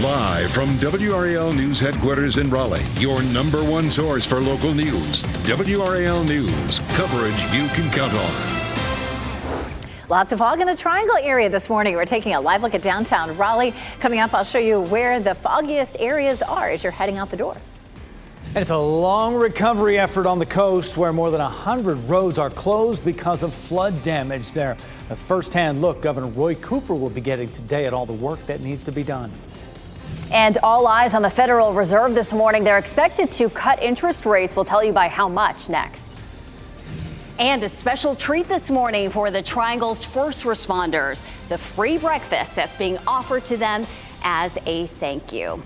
Live from WRAL News Headquarters in Raleigh, your number one source for local news. WRAL News, coverage you can count on. Lots of fog in the Triangle area this morning. We're taking a live look at downtown Raleigh. Coming up, I'll show you where the foggiest areas are as you're heading out the door. And it's a long recovery effort on the coast where more than 100 roads are closed because of flood damage there. A first-hand look Governor Roy Cooper will be getting today at all the work that needs to be done. And all eyes on the Federal Reserve this morning. They're expected to cut interest rates. We'll tell you by how much next. And a special treat this morning for the Triangle's first responders, the free breakfast that's being offered to them as a thank you.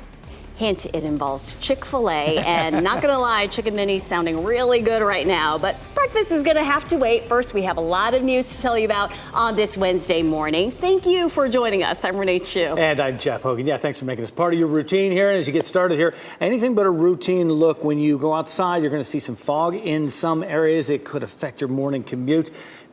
Hint, it involves Chick-fil-A, and not gonna lie, Chicken Minis sounding really good right now, but breakfast is gonna have to wait. First, we have a lot of news to tell you about on this Wednesday morning. Thank you for joining us. I'm Renee Chu. And I'm Jeff Hogan. Yeah, thanks for making us part of your routine here. And as you get started here, anything but a routine look. When you go outside, you're gonna see some fog in some areas. It could affect your morning commute.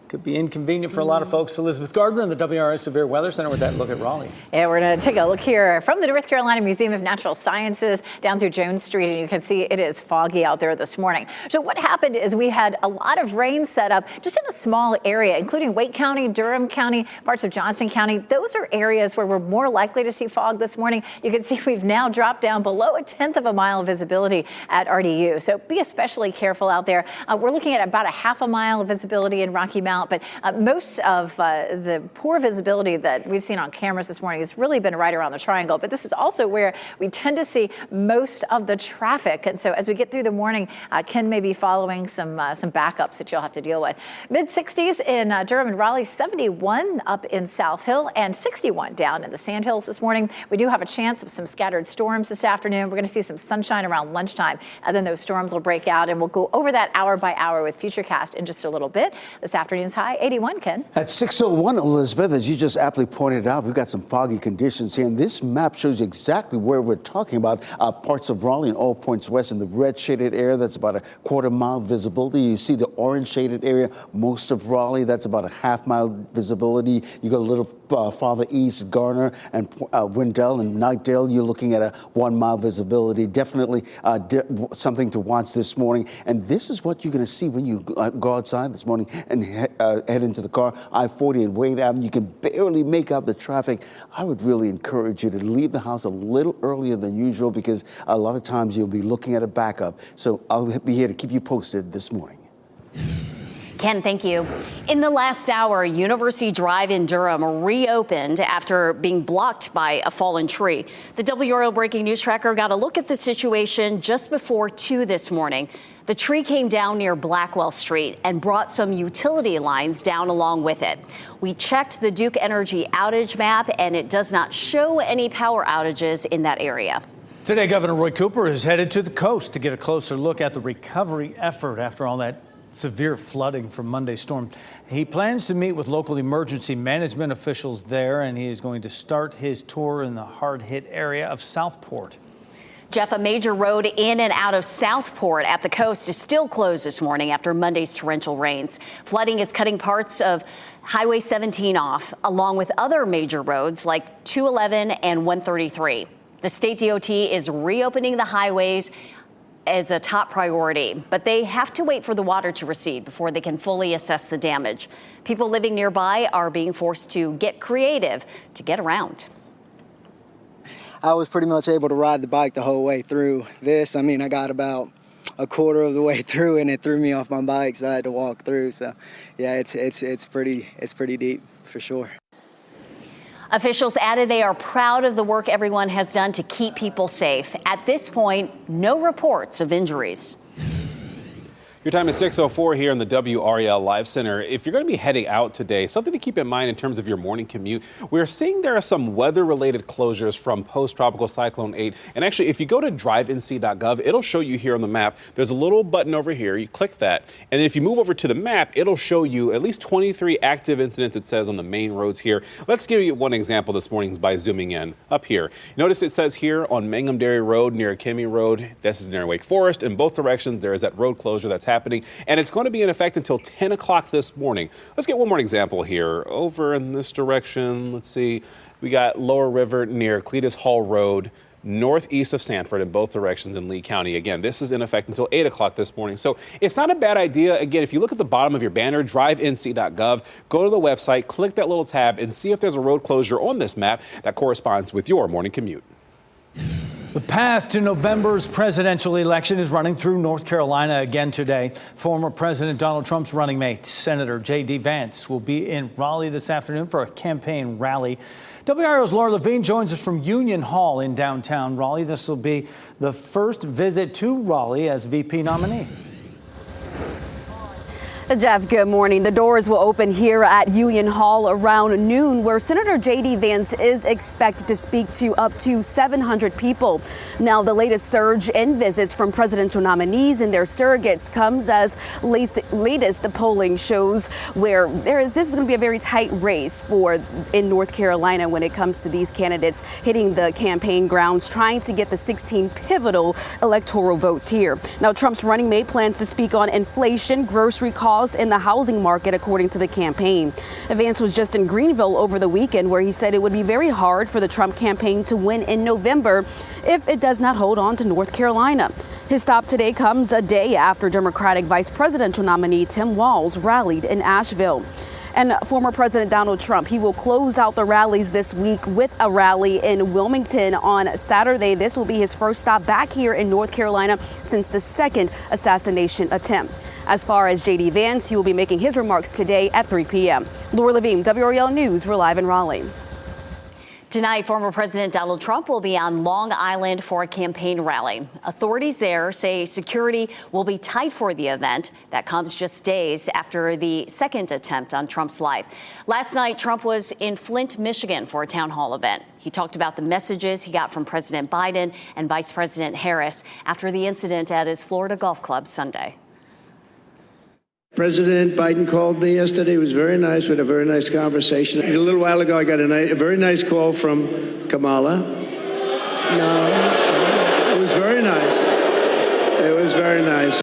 Could be inconvenient for a lot of folks. Elizabeth Gardner in the WRAL Severe Weather Center with that look at Raleigh. Yeah, we're going to take a look here from the North Carolina Museum of Natural Sciences down through Jones Street, and you can see it is foggy out there this morning. So what happened is we had a lot of rain set up just in a small area, including Wake County, Durham County, parts of Johnston County. Those are areas where we're more likely to see fog this morning. You can see we've now dropped down below 1/10 of a mile of visibility at RDU. So be especially careful out there. We're looking at about a half a mile of visibility in Rocky Mount, but most of the poor visibility that we've seen on cameras this morning has really been right around the Triangle. But this is also where we tend to see most of the traffic. And so as we get through the morning, Ken may be following some backups that you'll have to deal with. Mid-60s in Durham and Raleigh, 71 up in South Hill, and 61 down in the Sandhills this morning. We do have a chance of some scattered storms this afternoon. We're going to see some sunshine around lunchtime, and then those storms will break out, and we'll go over that hour by hour with Futurecast in just a little bit. This afternoon's high, 81, Ken. At 6:01, Elizabeth, as you just aptly pointed out, we've got some foggy conditions here, and this map shows you exactly where we're talking about. Parts of Raleigh and all points west in the red shaded area, that's about a quarter-mile visibility. You see the orange shaded area, most of Raleigh, that's about a half-mile visibility. You go a little farther east, Garner and Wendell and Knightdale, you're looking at a 1-mile visibility. Definitely something to watch this morning. And this is what you're going to see when you go outside this morning and head into the car. I-40 and Wade Avenue, you can barely make out the traffic. I would really encourage you to leave the house a little earlier than usual because a lot of times you'll be looking at a backup. So I'll be here to keep you posted this morning. Ken, thank you. In the last hour, University Drive in Durham reopened after being blocked by a fallen tree. The WRAL Breaking News Tracker got a look at the situation just before 2 this morning. The tree came down near Blackwell Street and brought some utility lines down along with it. We checked the Duke Energy outage map, and it does not show any power outages in that area. Today, Governor Roy Cooper is headed to the coast to get a closer look at the recovery effort after all that severe flooding from Monday's storm. He plans to meet with local emergency management officials there, and he is going to start his tour in the hard-hit area of Southport. Jeff, a major road in and out of Southport at the coast is still closed this morning after Monday's torrential rains. Flooding is cutting parts of Highway 17 off, along with other major roads like 211 and 133. The state DOT is reopening the highways as a top priority, but they have to wait for the water to recede before they can fully assess the damage. People living nearby are being forced to get creative to get around. I was pretty much able to ride the bike the whole way through this. I mean, I got about a quarter of the way through and it threw me off my bike, so I had to walk through. So yeah, it's pretty deep for sure. Officials added they are proud of the work everyone has done to keep people safe. At this point, no reports of injuries. Your time is 6:04 here in the WRAL Live Center. If you're going to be heading out today, something to keep in mind in terms of your morning commute, we're seeing there are some weather-related closures from post-tropical cyclone 8. And actually, if you go to drivenc.gov, it'll show you here on the map. There's a little button over here. You click that. And then if you move over to the map, it'll show you at least 23 active incidents, it says, on the main roads here. Let's give you one example this morning by zooming in up here. Notice it says here on Mangum Dairy Road near Kimmy Road, this is near Wake Forest. In both directions, there is that road closure that's happening. happening, and it's going to be in effect until 10 o'clock this morning. Let's get one more example here. Over in this direction, let's see, we got Lower River near Cletus Hall Road, northeast of Sanford in both directions in Lee County. Again, this is in effect until 8 o'clock this morning. So it's not a bad idea. Again, if you look at the bottom of your banner, drivenc.gov, go to the website, click that little tab, and see if there's a road closure on this map that corresponds with your morning commute. The path to November's presidential election is running through North Carolina again today. Former President Donald Trump's running mate, Senator J.D. Vance, will be in Raleigh this afternoon for a campaign rally. WRAL's Laura Levine joins us from Union Hall in downtown Raleigh. This will be the first visit to Raleigh as VP nominee. Jeff, good morning. The doors will open here at Union Hall around noon, where Senator J.D. Vance is expected to speak to up to 700 people. Now, the latest surge in visits from presidential nominees and their surrogates comes as latest polling shows where this is going to be a very tight race in North Carolina when it comes to these candidates hitting the campaign grounds, trying to get the 16 pivotal electoral votes here. Now, Trump's running mate plans to speak on inflation, grocery costs, in the housing market, according to the campaign. Vance was just in Greenville over the weekend, where he said it would be very hard for the Trump campaign to win in November if it does not hold on to North Carolina. His stop today comes a day after Democratic vice presidential nominee Tim Walz rallied in Asheville. And former President Donald Trump, he will close out the rallies this week with a rally in Wilmington on Saturday. This will be his first stop back here in North Carolina since the second assassination attempt. As far as J.D. Vance, he will be making his remarks today at 3 p.m. Laura Levine, WRAL News, we're live in Raleigh. Tonight, former President Donald Trump will be on Long Island for a campaign rally. Authorities there say security will be tight for the event. That comes just days after the second attempt on Trump's life. Last night, Trump was in Flint, Michigan for a town hall event. He talked about the messages he got from President Biden and Vice President Harris after the incident at his Florida golf club Sunday. President Biden called me yesterday. It was very nice. We had a very nice conversation. A little while ago, I got a very nice call from Kamala. No, it was very nice. It was very nice.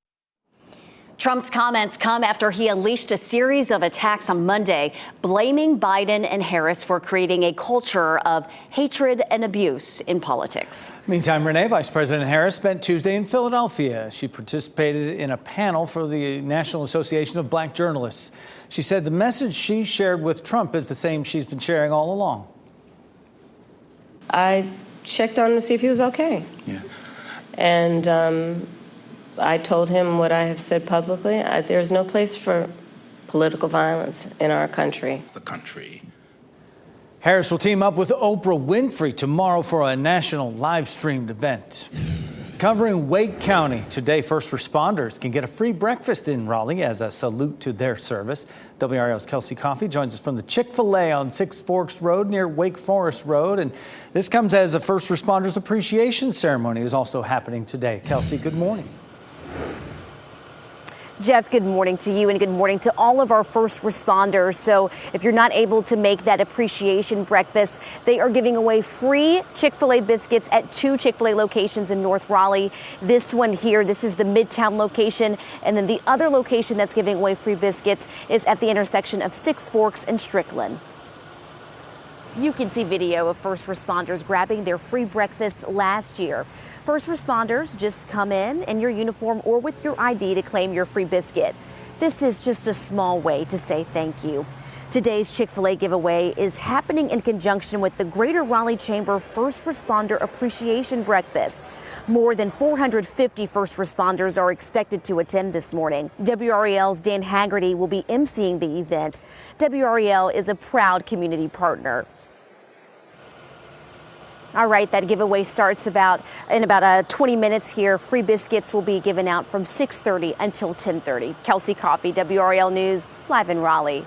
Trump's comments come after he unleashed a series of attacks on Monday, blaming Biden and Harris for creating a culture of hatred and abuse in politics. Meantime, Renee, Vice President Harris spent Tuesday in Philadelphia. She participated in a panel for the National Association of Black Journalists. She said the message she shared with Trump is the same she's been sharing all along. I checked on him to see if he was okay. Yeah. And I told him what I have said publicly. There's no place for political violence in our country. Harris will team up with Oprah Winfrey tomorrow for a national live-streamed event. Covering Wake County today, first responders can get a free breakfast in Raleigh as a salute to their service. WRAL's Kelsey Coffey joins us from the Chick-fil-A on Six Forks Road near Wake Forest Road. And this comes as a first responders appreciation ceremony is also happening today. Kelsey, good morning. Jeff, good morning to you and good morning to all of our first responders. So if you're not able to make that appreciation breakfast, they are giving away free Chick-fil-A biscuits at 2 Chick-fil-A locations in North Raleigh. This one here, this is the Midtown location. And then the other location that's giving away free biscuits is at the intersection of Six Forks and Strickland. You can see video of first responders grabbing their free breakfast last year. First responders just come in your uniform or with your ID to claim your free biscuit. This is just a small way to say thank you. Today's Chick-fil-A giveaway is happening in conjunction with the Greater Raleigh Chamber First Responder Appreciation Breakfast. More than 450 first responders are expected to attend this morning. WRAL's Dan Haggerty will be emceeing the event. WRAL is a proud community partner. All right, that giveaway starts in about 20 minutes here. Free biscuits will be given out from 6:30 until 10:30. Kelsey Coffey, WRAL News, live in Raleigh.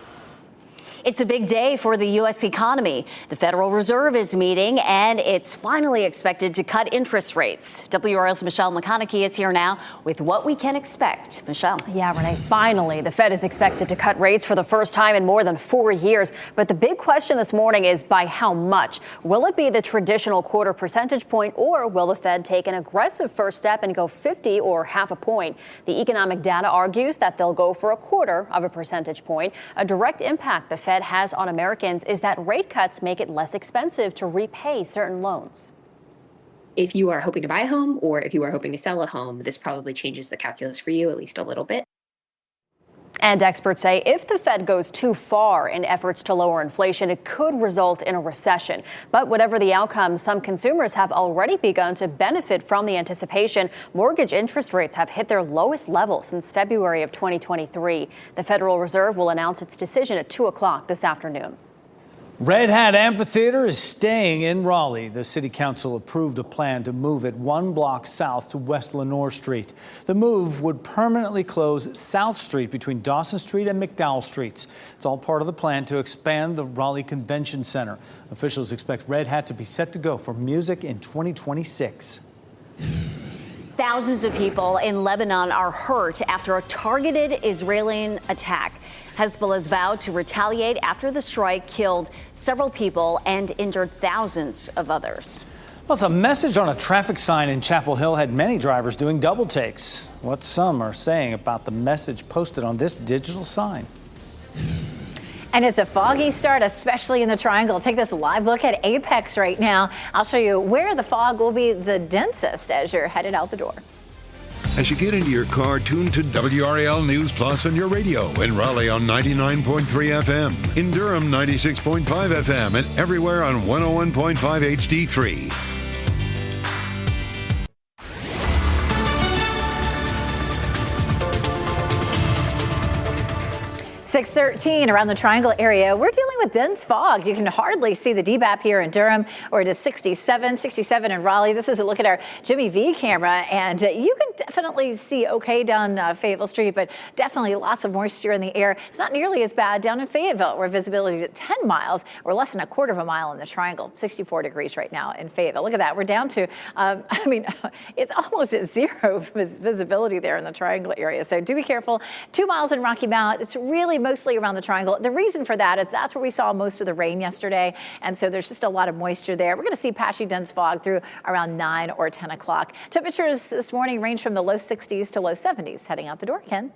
It's a big day for the U.S. economy. The Federal Reserve is meeting, and it's finally expected to cut interest rates. WRAL's Michelle McConaughey is here now with what we can expect. Michelle. Yeah, Renee, finally, the Fed is expected to cut rates for the first time in more than 4 years. But the big question this morning is by how much? Will it be the traditional quarter percentage point, or will the Fed take an aggressive first step and go 50 or half a point? The economic data argues that they'll go for a quarter of a percentage point. A direct impact the Fed has on Americans is that rate cuts make it less expensive to repay certain loans. If you are hoping to buy a home or if you are hoping to sell a home, this probably changes the calculus for you at least a little bit. And experts say if the Fed goes too far in efforts to lower inflation, it could result in a recession. But whatever the outcome, some consumers have already begun to benefit from the anticipation. Mortgage interest rates have hit their lowest level since February of 2023. The Federal Reserve will announce its decision at 2 o'clock this afternoon. Red Hat Amphitheater is staying in Raleigh. The City Council approved a plan to move it 1 block south to West Lenoir Street. The move would permanently close South Street between Dawson Street and McDowell Streets. It's all part of the plan to expand the Raleigh Convention Center. Officials expect Red Hat to be set to go for music in 2026. Thousands of people in Lebanon are hurt after a targeted Israeli attack. Hezbollah's vowed to retaliate after the strike killed several people and injured thousands of others. Plus, a message on a traffic sign in Chapel Hill had many drivers doing double takes. What some are saying about the message posted on this digital sign. And it's a foggy start, especially in the Triangle. Take this live look at Apex right now. I'll show you where the fog will be the densest as you're headed out the door. As you get into your car, tune to WRAL News Plus on your radio. In Raleigh on 99.3 FM. In Durham, 96.5 FM. And everywhere on 101.5 HD3. 6:13 around the Triangle area. We're dealing with dense fog. You can hardly see the DBAP here in Durham, or it is 67 in Raleigh. This is a look at our Jimmy V camera, and you can definitely see okay down Fayetteville Street, but definitely lots of moisture in the air. It's not nearly as bad down in Fayetteville, where visibility is at 10 miles or less than a quarter of a mile in the Triangle. 64 degrees right now in Fayetteville. Look at that. We're down to, it's almost at zero visibility there in the Triangle area. So do be careful. 2 miles in Rocky Mount. It's really mostly around the Triangle. The reason for that is that's where we saw most of the rain yesterday, and so there's just a lot of moisture there. We're going to see patchy dense fog through around 9 or 10 o'clock. Temperatures this morning range from the low 60s to low 70s. Heading out the door, Ken.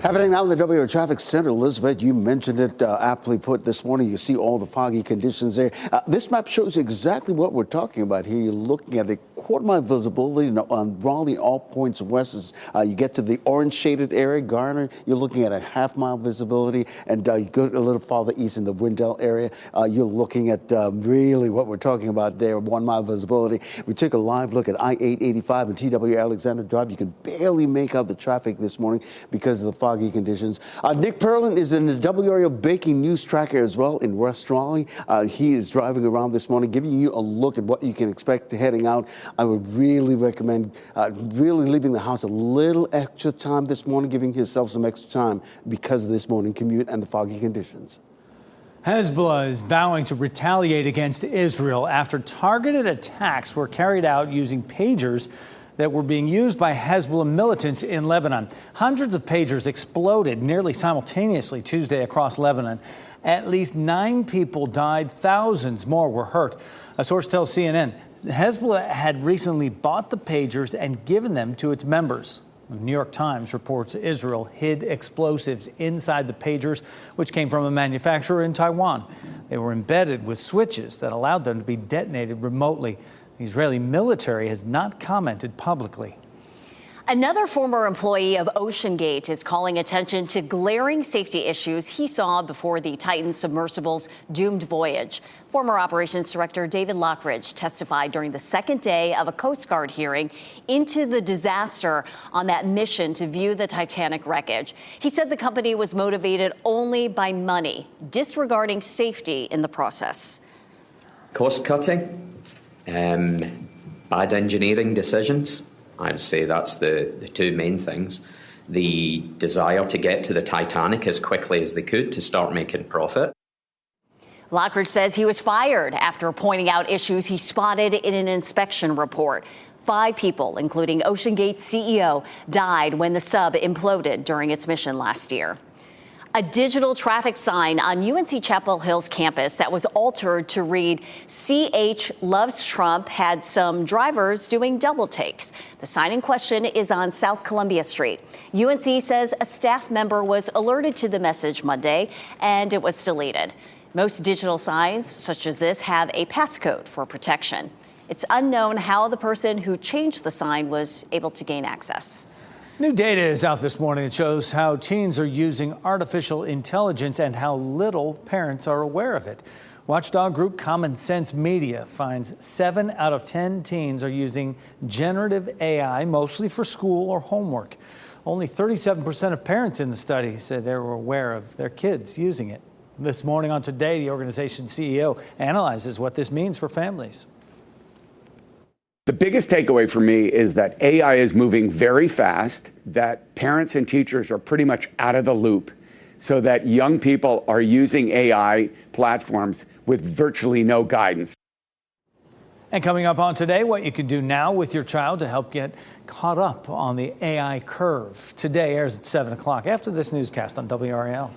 Happening now in the WRAL Traffic Center, Elizabeth, you mentioned it aptly put this morning. You see all the foggy conditions there. This map shows exactly what we're talking about here. You're looking at the quarter-mile visibility on Raleigh, all points west. As you get to the orange shaded area, Garner, you're looking at a half-mile visibility. And you go a little farther east in the Wendell area, you're looking at really what we're talking about there, 1 mile visibility. We took a live look at I-885 and TW Alexander Drive. You can barely make out the traffic this morning because of the foggy conditions. Nick Perlin is in the WRAL Baking News Tracker as well in West Raleigh. He is driving around this morning, giving you a look at what you can expect heading out. I would really recommend really leaving the house a little extra time this morning, giving yourself some extra time because of this morning commute and the foggy conditions. Hezbollah is vowing to retaliate against Israel after targeted attacks were carried out using pagers that were being used by Hezbollah militants in Lebanon. Hundreds of pagers exploded nearly simultaneously Tuesday across Lebanon. At least 9 people died. Thousands more were hurt. A source tells CNN Hezbollah had recently bought the pagers and given them to its members. The New York Times reports Israel hid explosives inside the pagers, which came from a manufacturer in Taiwan. They were embedded with switches that allowed them to be detonated remotely. The Israeli military has not commented publicly. Another former employee of OceanGate is calling attention to glaring safety issues he saw before the Titan submersible's doomed voyage. Former operations director David Lockridge testified during the second day of a Coast Guard hearing into the disaster on that mission to view the Titanic wreckage. He said the company was motivated only by money, disregarding safety in the process. Cost cutting, bad engineering decisions. I would say that's the two main things. the desire to get to the Titanic as quickly as they could to start making profit. Lockridge says he was fired after pointing out issues he spotted in an inspection report. 5 people, including OceanGate's CEO, died when the sub imploded during its mission last year. A digital traffic sign on UNC Chapel Hill's campus that was altered to read CH loves Trump had some drivers doing double takes. The sign in question is on South Columbia Street. UNC says a staff member was alerted to the message Monday and it was deleted. Most digital signs, such as this, have a passcode for protection. It's unknown how the person who changed the sign was able to gain access. New data is out this morning that shows how teens are using artificial intelligence and how little parents are aware of it. Watchdog group Common Sense Media finds 7 out of 10 teens are using generative AI, mostly for school or homework. Only 37% of parents in the study said they were aware of their kids using it. This morning on Today, the organization's CEO analyzes what this means for families. The biggest takeaway for me is that AI is moving very fast, that parents and teachers are pretty much out of the loop, so that young people are using AI platforms with virtually no guidance. And coming up on Today, what you can do now with your child to help get caught up on the AI curve. Today airs at 7 o'clock after this newscast on WRAL.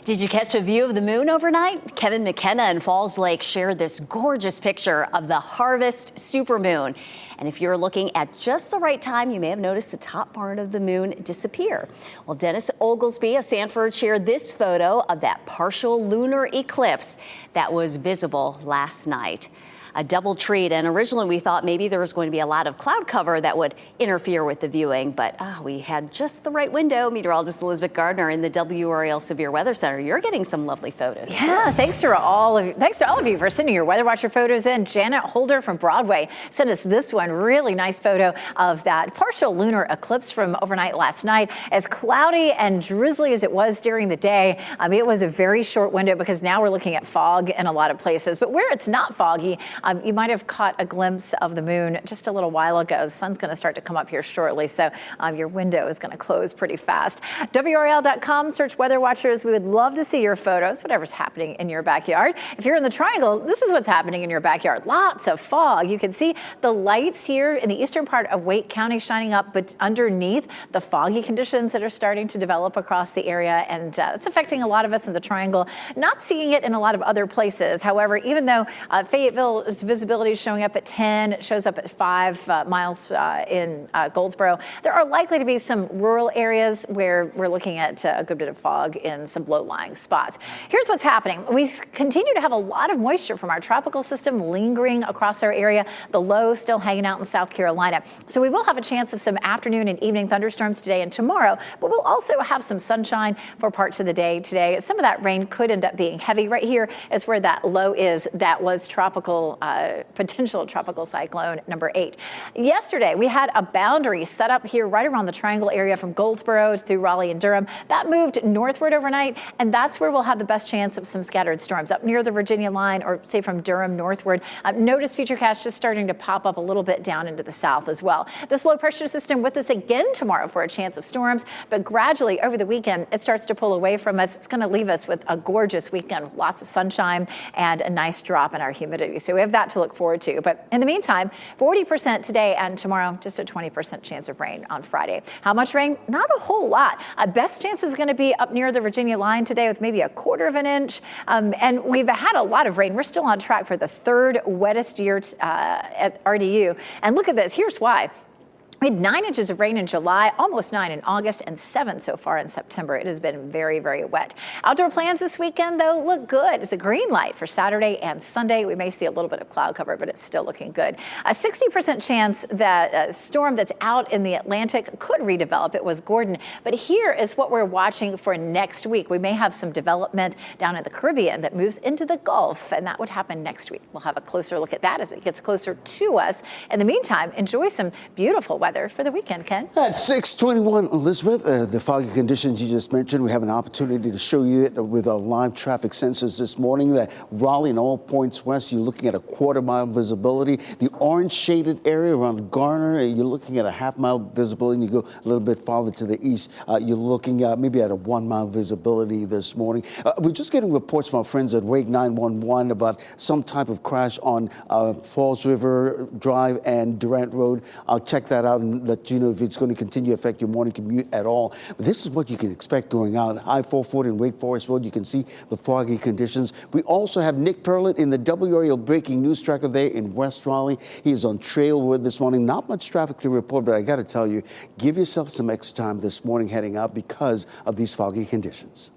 Did you catch a view of the moon overnight? Kevin McKenna in Falls Lake shared this gorgeous picture of the harvest supermoon. And if you're looking at just the right time, you may have noticed the top part of the moon disappear. Well, Dennis Oglesby of Sanford shared this photo of that partial lunar eclipse that was visible last night. A double treat, and originally we thought maybe there was going to be a lot of cloud cover that would interfere with the viewing, but we had just the right window. Meteorologist Elizabeth Gardner in the WRAL Severe Weather Center. You're getting some lovely photos. Yeah, thanks to all of you for sending your Weather Watcher photos in. Janet Holder from Broadway sent us this one, really nice photo of that partial lunar eclipse from overnight last night. As cloudy and drizzly as it was during the day, it was a very short window because now we're looking at fog in a lot of places. But where it's not foggy, you might have caught a glimpse of the moon just a little while ago. The sun's going to start to come up here shortly, so your window is going to close pretty fast. WRAL.com, search Weather Watchers. We would love to see your photos, whatever's happening in your backyard. If you're in the Triangle, this is what's happening in your backyard. Lots of fog. You can see the lights here in the eastern part of Wake County shining up, but underneath the foggy conditions that are starting to develop across the area, and it's affecting a lot of us in the Triangle. Not seeing it in a lot of other places. However, even though Fayetteville's visibility is showing up at 10, it shows up at 5 miles in Goldsboro. There are likely to be some rural areas where we're looking at a good bit of fog in some low-lying spots. Here's what's happening. We continue to have a lot of moisture from our tropical system lingering across our area. The low still hanging out in South Carolina. So we will have a chance of some afternoon and evening thunderstorms today and tomorrow, but we'll also have some sunshine for parts of the day today. Some of that rain could end up being heavy. Right here is where that low is. That was potential tropical cyclone number 8. Yesterday, we had a boundary set up here right around the Triangle area from Goldsboro through Raleigh and Durham. That moved northward overnight, and that's where we'll have the best chance of some scattered storms up near the Virginia line or say from Durham northward. Notice Futurecast just starting to pop up a little bit down into the south as well. This low pressure system with us again tomorrow for a chance of storms, but gradually over the weekend, it starts to pull away from us. It's going to leave us with a gorgeous weekend, lots of sunshine and a nice drop in our humidity. So we have that to look forward to. But in the meantime, 40% today and tomorrow, just a 20% chance of rain on Friday. How much rain? Not a whole lot. Best chance is going to be up near the Virginia line today with maybe 1/4 of an inch. And we've had a lot of rain. We're still on track for the 3rd wettest year at RDU. And look at this. Here's why. We had 9 inches of rain in July, almost 9 in August, and 7 so far in September. It has been very, very wet. Outdoor plans this weekend, though, look good. It's a green light for Saturday and Sunday. We may see a little bit of cloud cover, but it's still looking good. A 60% chance that a storm that's out in the Atlantic could redevelop. It was Gordon. But here is what we're watching for next week. We may have some development down in the Caribbean that moves into the Gulf, and that would happen next week. We'll have a closer look at that as it gets closer to us. In the meantime, enjoy some beautiful weather weather for the weekend, Ken. At 6:21, Elizabeth, the foggy conditions you just mentioned, we have an opportunity to show you it with our live traffic sensors this morning. That Raleigh and all points west, you're looking at a quarter-mile visibility. The orange shaded area around Garner, you're looking at a half-mile visibility. And you go a little bit farther to the east, you're looking maybe at a 1-mile visibility this morning. We're just getting reports from our friends at Wake 911 about some type of crash on Falls River Drive and Durant Road. I'll check that out and let you know if it's going to continue to affect your morning commute at all. But this is what you can expect going out. I-440 and Wake Forest Road, you can see the foggy conditions. We also have Nick Perlin in the WRAL breaking news tracker there in West Raleigh. He is on Trailwood this morning. Not much traffic to report, but I got to tell you, give yourself some extra time this morning heading out because of these foggy conditions.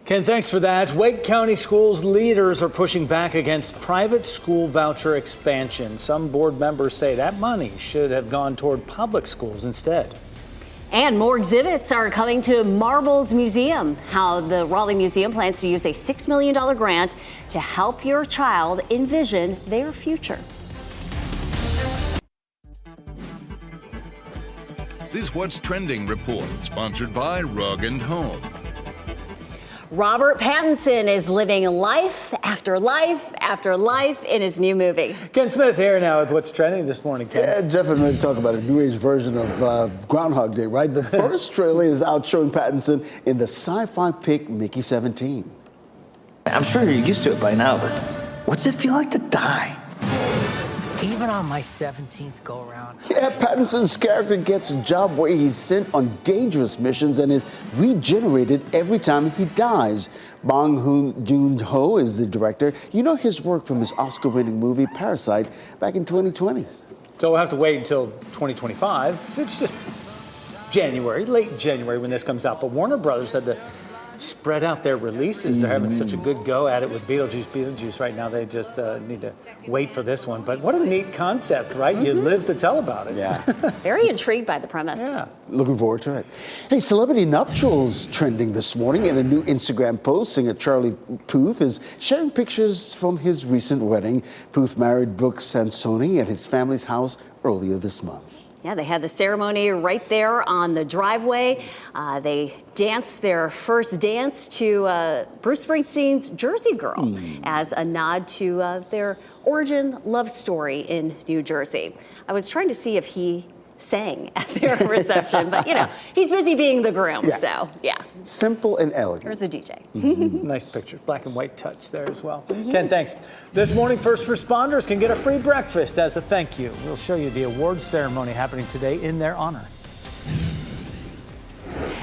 Ken, thanks for that. Wake County Schools leaders are pushing back against private school voucher expansion. Some board members say that money should have gone toward public schools instead. And more exhibits are coming to Marbles Museum. How the Raleigh Museum plans to use a $6 million grant to help your child envision their future. This What's Trending report, sponsored by Rug & Home. Robert Pattinson is living life after life after life in his new movie. Ken Smith here now with What's Trending this morning, Ken. Yeah, Jeff and I talk about a new age version of Groundhog Day, right? The first trailer is out showing Pattinson in the sci-fi pick Mickey 17. I'm sure you're used to it by now, but what's it feel like to die? Even on my 17th go-around. Yeah, Pattinson's character gets a job where he's sent on dangerous missions and is regenerated every time he dies. Bong Joon-ho is the director. You know his work from his Oscar-winning movie Parasite back in 2020. So we'll have to wait until 2025. It's just January, late January when this comes out. But Warner Brothers had to spread out their releases. They're having such a good go at it with Beetlejuice right now. They just need to wait for this one. But what a neat concept, right? You live to tell about it. Yeah. Very intrigued by the premise. Yeah. Looking forward to it. Hey, celebrity nuptials trending this morning. In a new Instagram post, singer Charlie Puth is sharing pictures from his recent wedding. Puth married Brooke Sansoni at his family's house earlier this month. Yeah, they had the ceremony right there on the driveway. They danced their first dance to Bruce Springsteen's Jersey Girl as a nod to their origin love story in New Jersey. I was trying to see if he sang at their reception, but you know, he's busy being the groom, so yeah. Simple and elegant. There's a DJ. Nice picture, black and white touch there as well. Ken, thanks. This morning, first responders can get a free breakfast as a thank you. We'll show you the awards ceremony happening today in their honor.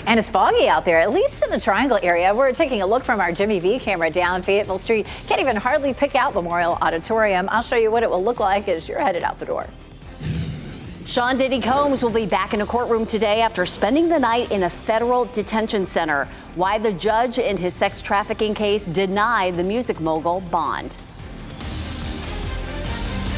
And it's foggy out there, at least in the Triangle area. We're taking a look from our Jimmy V camera down Fayetteville Street. Can't even hardly pick out Memorial Auditorium. I'll show you what it will look like as you're headed out the door. Sean Diddy Combs will be back in a courtroom today after spending the night in a federal detention center. Why the judge in his sex trafficking case denied the music mogul bond.